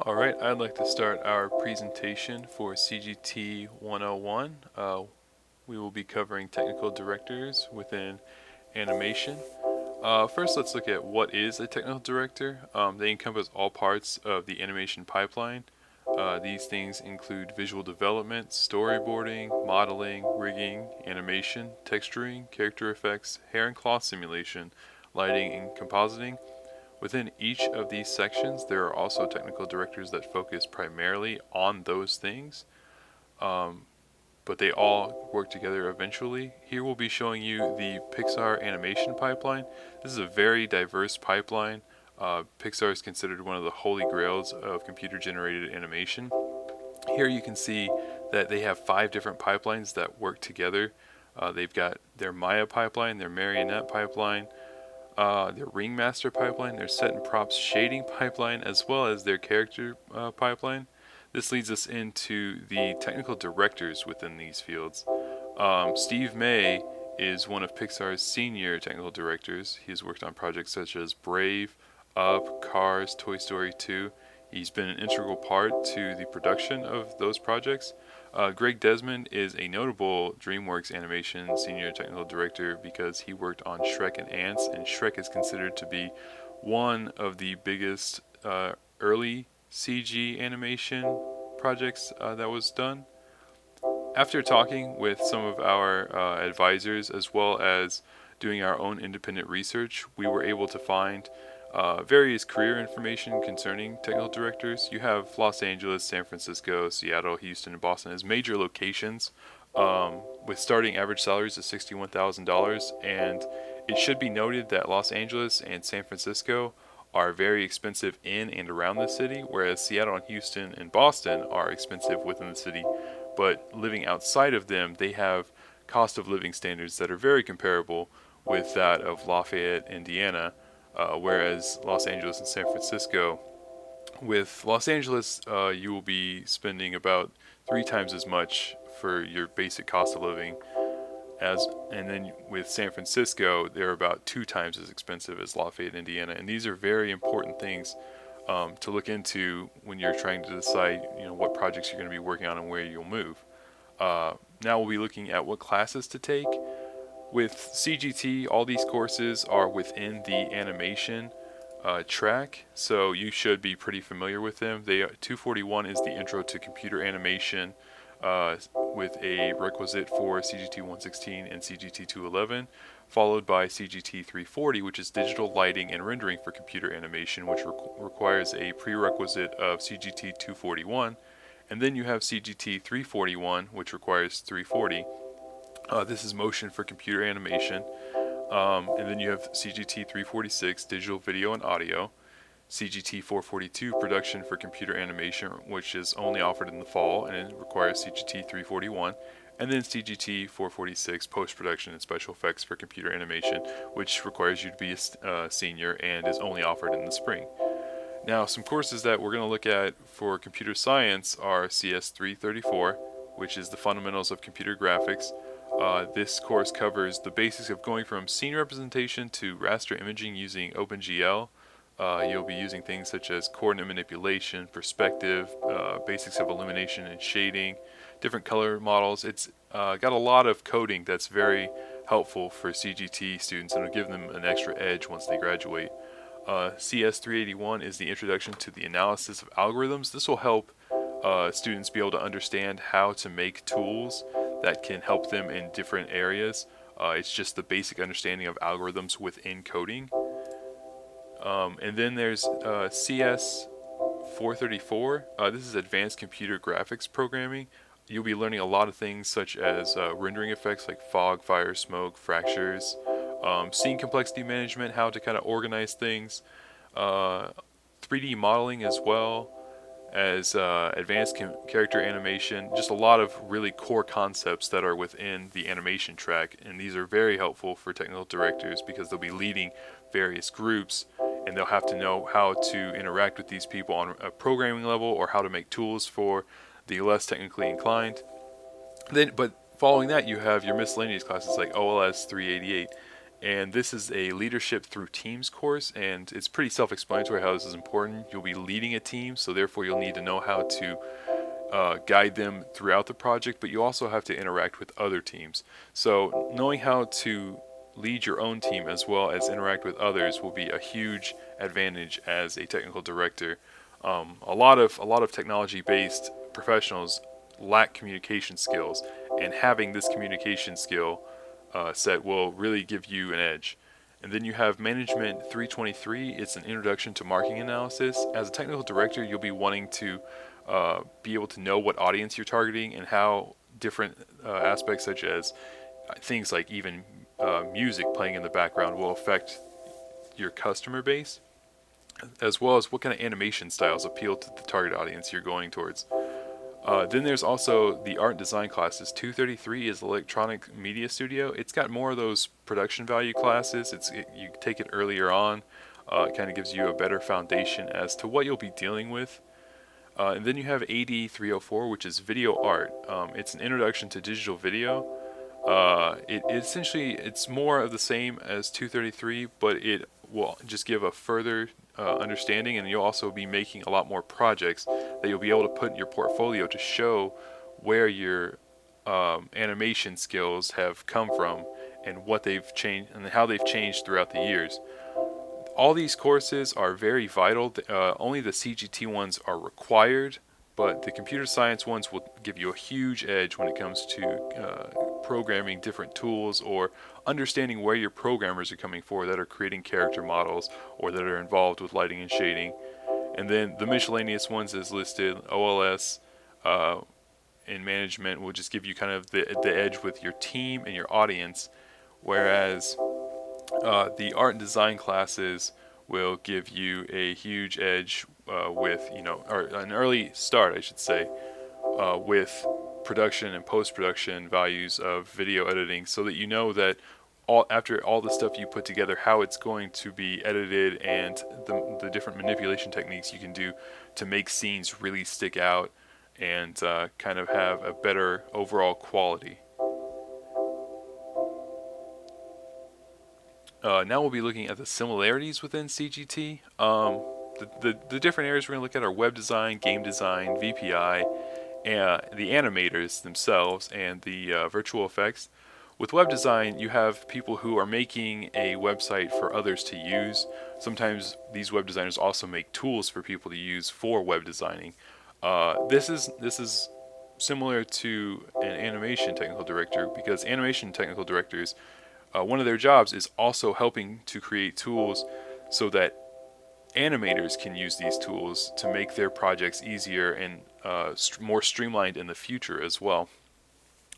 Alright, I'd like to start our presentation for CGT 101. We will be covering technical directors within animation. First, let's look at what is a technical director. They encompass all parts of the animation pipeline. These things include visual development, storyboarding, modeling, rigging, animation, texturing, character effects, hair and cloth simulation, lighting, and compositing. Within each of these sections, there are also technical directors that focus primarily on those things, um, but they all work together eventually. Here we'll be showing you the Pixar animation pipeline. This is a very diverse pipeline. Pixar is considered one of the holy grails of computer-generated animation. Here you can see that they have 5 different pipelines that work together. They've got their Maya pipeline, their Marionette pipeline, their Ringmaster pipeline, their set and props shading pipeline, as well as their character pipeline. This leads us into the technical directors within these fields. Steve May is one of Pixar's senior technical directors. He has worked on projects such as Brave, Up, Cars, Toy Story 2. He's been an integral part to the production of those projects. Greg Desmond is a notable DreamWorks Animation senior technical director because he worked on Shrek and Ants, and Shrek is considered to be one of the biggest early CG animation projects that was done. After talking with some of our advisors as well as doing our own independent research, we were able to find various career information concerning technical directors. You have Los Angeles, San Francisco, Seattle, Houston, and Boston as major locations, with starting average salaries of $61,000. And it should be noted that Los Angeles and San Francisco are very expensive in and around the city, whereas Seattle and Houston and Boston are expensive within the city. But living outside of them, they have cost of living standards that are very comparable with that of Lafayette, Indiana. Whereas Los Angeles and San Francisco, with Los Angeles, you will be spending about 3 times as much for your basic cost of living, and then with San Francisco, they're about 2 times as expensive as Lafayette, Indiana. And these are very important things to look into when you're trying to decide, what projects you're going to be working on and where you'll move. Now we'll be looking at what classes to take. With CGT, all these courses are within the animation track, so you should be pretty familiar with them. 241 is the Intro to Computer Animation, with a requisite for CGT 116 and CGT 211, followed by CGT 340, which is Digital Lighting and Rendering for Computer Animation, which requires a prerequisite of CGT 241, and then you have CGT 341, which requires 340. This is motion for computer animation. And then you have CGT 346, digital video and audio. CGT 442, production for computer animation, which is only offered in the fall and it requires CGT 341. And then CGT 446, post-production and special effects for computer animation, which requires you to be a senior and is only offered in the spring. Now, some courses that we're going to look at for computer science are CS 334, which is the fundamentals of computer graphics. This course covers the basics of going from scene representation to raster imaging using OpenGL. You'll be using things such as coordinate manipulation, perspective, basics of illumination and shading, different color models. It's got a lot of coding that's very helpful for CGT students and will give them an extra edge once they graduate. CS 381 is the introduction to the analysis of algorithms. This will help students be able to understand how to make tools that can help them in different areas. It's just the basic understanding of algorithms within coding. And then there's CS 434. This is advanced computer graphics programming. You'll be learning a lot of things such as rendering effects like fog, fire, smoke, fractures, scene complexity management, how to kind of organize things, 3D modeling as well as advanced character animation, just a lot of really core concepts that are within the animation track, and these are very helpful for technical directors because they'll be leading various groups and they'll have to know how to interact with these people on a programming level or how to make tools for the less technically inclined. But following that, you have your miscellaneous classes like OLS 388, And this is a leadership through teams course, and it's pretty self-explanatory how this is important. You'll be leading a team, so therefore you'll need to know how to guide them throughout the project, but you also have to interact with other teams. So knowing how to lead your own team as well as interact with others will be a huge advantage as a technical director. A lot of technology-based professionals lack communication skills, and having this communication skill set will really give you an edge. And then you have Management 323. It's an introduction to marketing analysis. As a technical director, you'll be wanting to be able to know what audience you're targeting and how different aspects such as things like even music playing in the background will affect your customer base, as well as what kind of animation styles appeal to the target audience you're going towards. Then there's also the art and design classes. 233 is electronic media studio. It's got more of those production value classes. You take it earlier on. It kind of gives you a better foundation as to what you'll be dealing with. And then you have AD 304, which is video art. It's an introduction to digital video. It's more of the same as 233, but it will just give a further understanding, and you'll also be making a lot more projects that you'll be able to put in your portfolio to show where your animation skills have come from and what they've changed and how they've changed throughout the years. All these courses are very vital. Only the CGT ones are required, but the computer science ones will give you a huge edge when it comes to programming different tools or understanding where your programmers are coming for that are creating character models or that are involved with lighting and shading. And then the miscellaneous ones is listed. OLS in management will just give you kind of the edge with your team and your audience, whereas the art and design classes will give you a huge edge with, or an early start, I should say, with production and post-production values of video editing, so that you know that after all the stuff you put together, how it's going to be edited and the different manipulation techniques you can do to make scenes really stick out and kind of have a better overall quality. Now we'll be looking at the similarities within CGT. The different areas we're going to look at are web design, game design, VPI, and the animators themselves, and the virtual effects. With web design, you have people who are making a website for others to use. Sometimes these web designers also make tools for people to use for web designing. This is similar to an animation technical director, because animation technical directors, one of their jobs is also helping to create tools so that animators can use these tools to make their projects easier and more streamlined in the future as well.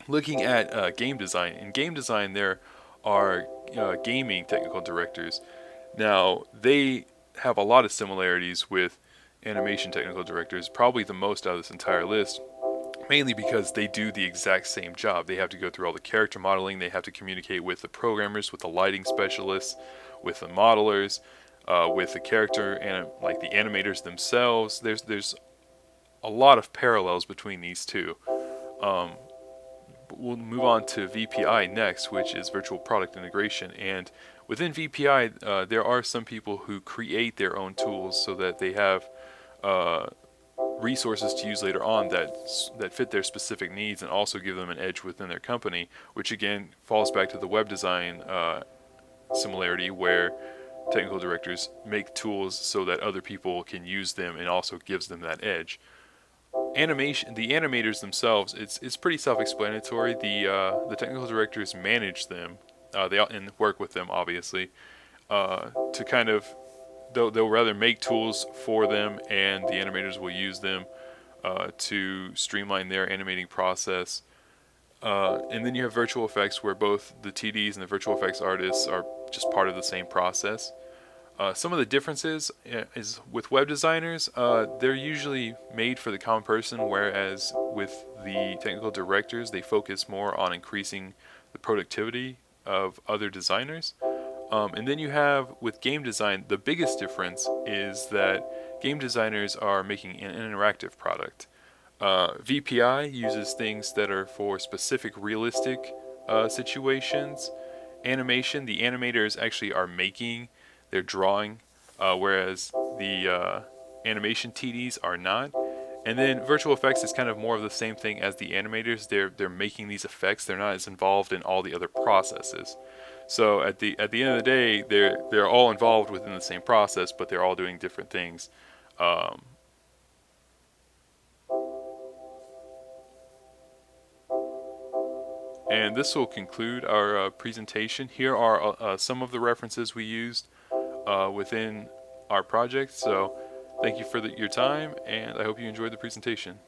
Looking at game design, in game design there are gaming technical directors. Now they have a lot of similarities with animation technical directors, probably the most out of this entire list, mainly because they do the exact same job. They have to go through all the character modeling, they have to communicate with the programmers, with the lighting specialists, with the modelers, with the character and like the animators themselves. There's a lot of parallels between these two. We'll move on to VPI next, which is virtual product integration. And within VPI, there are some people who create their own tools so that they have resources to use later on that fit their specific needs and also give them an edge within their company, which again falls back to the web design similarity, where technical directors make tools so that other people can use them and also gives them that edge. Animation, the animators themselves, it's pretty self-explanatory. The technical directors manage them, and work with them obviously, to kind of they'll rather make tools for them, and the animators will use them to streamline their animating process. And then you have virtual effects, where both the TDs and the virtual effects artists are just part of the same process. Some of the differences is with web designers, they're usually made for the common person, whereas with the technical directors, they focus more on increasing the productivity of other designers. And then you have with game design, the biggest difference is that game designers are making an interactive product. VPI uses things that are for specific realistic situations, animation, the animators actually are making, they're drawing, whereas the animation TDs are not. And then virtual effects is kind of more of the same thing as the animators. They're making these effects. They're not as involved in all the other processes. So at the end of the day, they're all involved within the same process, but they're all doing different things. Um, and this will conclude our presentation. Here are some of the references we used within our project. So thank you for your time, and I hope you enjoyed the presentation.